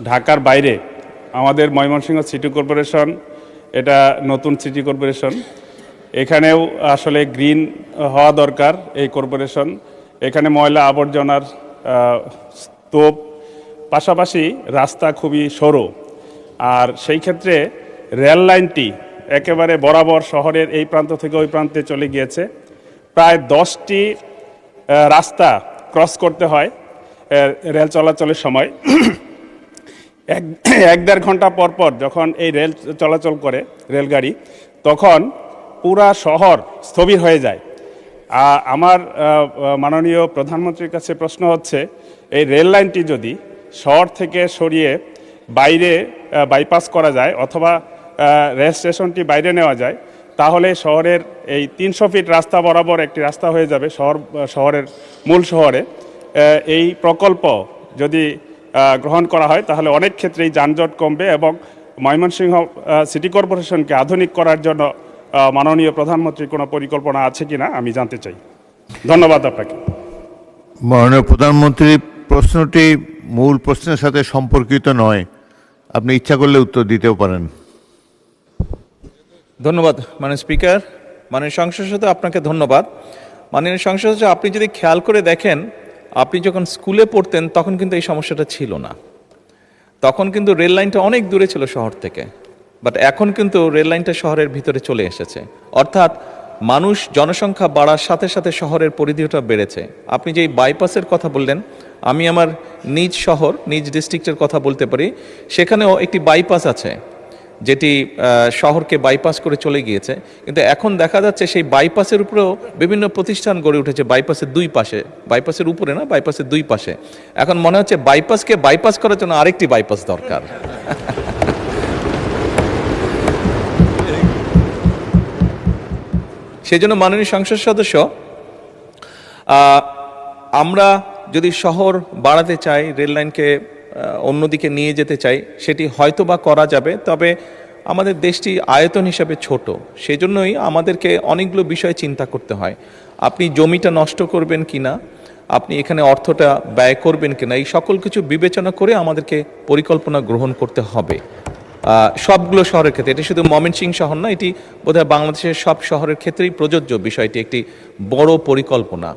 ঢাকার বাইরে আমাদের ময়মনসিংহ সিটি কর্পোরেশন এটা নতুন সিটি কর্পোরেশন, এখানেও আসলে গ্রিন হওয়া দরকার এই কর্পোরেশন। এখানে ময়লা আবর্জনার স্তূপ, পাশাপাশি রাস্তা খুবই সরু, আর সেই ক্ষেত্রে রেল লাইনটি একেবারে বরাবর শহরের এই প্রান্ত থেকে ওই প্রান্তে চলে গিয়েছে। প্রায় 10টি রাস্তা ক্রস করতে হয় রেল চলাচলের সময়। এক দেড় ঘন্টা পর পর যখন এই রেল চলাচল করে রেলগাড়ি, তখন পুরা শহর স্থবির হয়ে যায়। আমার মাননীয় প্রধানমন্ত্রীর কাছে প্রশ্ন হচ্ছে, এই রেল লাইনটি যদি শহর থেকে সরিয়ে বাইরে বাইপাস করা যায় অথবা রেল স্টেশনটি বাইরে নেওয়া যায়, তাহলে শহরের এই 300 ফিট রাস্তা বরাবর একটি রাস্তা হয়ে যাবে শহরের মূল শহরে। এই প্রকল্প যদি গ্রহণ করা হয় তাহলে অনেক ক্ষেত্রেই যানজট কমবে এবং ময়মনসিংহ সিটি কর্পোরেশনকে আধুনিক করার জন্য মাননীয় প্রধানমন্ত্রীর কোনো পরিকল্পনা আছে কিনা আমি জানতে চাই। ধন্যবাদ আপনাকে। মাননীয় প্রধানমন্ত্রী, প্রশ্নটি মূল প্রশ্নের সাথে সম্পর্কিত নয়, আপনি ইচ্ছা করলে উত্তর দিতেও পারেন। ধন্যবাদ মাননীয় স্পিকার। মাননীয় সংসদ সদস্য, আপনাকে ধন্যবাদ। মাননীয় সংসদ সদস্য, আপনি যদি খেয়াল করে দেখেন, আপনি যখন স্কুলে পড়তেন তখন কিন্তু এই সমস্যাটা ছিল না। তখন কিন্তু রেল লাইনটা অনেক দূরে ছিল শহর থেকে, বাট এখন কিন্তু রেল লাইনটা শহরের ভিতরে চলে এসেছে। অর্থাৎ মানুষ জনসংখ্যা বাড়ার সাথে সাথে শহরের পরিধিটা বেড়েছে। আপনি যে বাইপাসের কথা বললেন, আমি আমার নিজ শহর, নিজ ডিস্ট্রিক্টের কথা বলতে পারি, সেখানেও একটি বাইপাস আছে যেটি শহরকে বাইপাস করে চলে গিয়েছে। কিন্তু এখন দেখা যাচ্ছে সেই বাইপাসের উপরেও বিভিন্ন প্রতিষ্ঠান গড়ে উঠেছে, বাইপাসের দুই পাশে, বাইপাসের উপরে না, বাইপাসের দুই পাশে। এখন মনে হচ্ছে বাইপাসকে বাইপাস করার জন্য আরেকটি বাইপাস দরকার। সেই জন্য মাননীয় সংসদ সদস্য, আমরা যদি শহর বাড়াতে চাই, রেল লাইনকে অন্যদিকে নিয়ে যেতে চাই, সেটি হয়তো বা করা যাবে, তবে আমাদের দেশটি আয়তন হিসাবে ছোট, সেজন্যই আমাদেরকে অনেকগুলো বিষয় চিন্তা করতে হয়। আপনি জমিটা নষ্ট করবেন কিনা, আপনি এখানে অর্থটা ব্যয় করবেন কিনা, এই সকল কিছু বিবেচনা করে আমাদেরকে পরিকল্পনা গ্রহণ করতে হবে সবগুলো শহরের ক্ষেত্রে। এটি শুধু ময়মনসিংহ শহর না, এটি বোধহয় বাংলাদেশের সব শহরের ক্ষেত্রেই প্রযোজ্য বিষয়টি, একটি বড় পরিকল্পনা।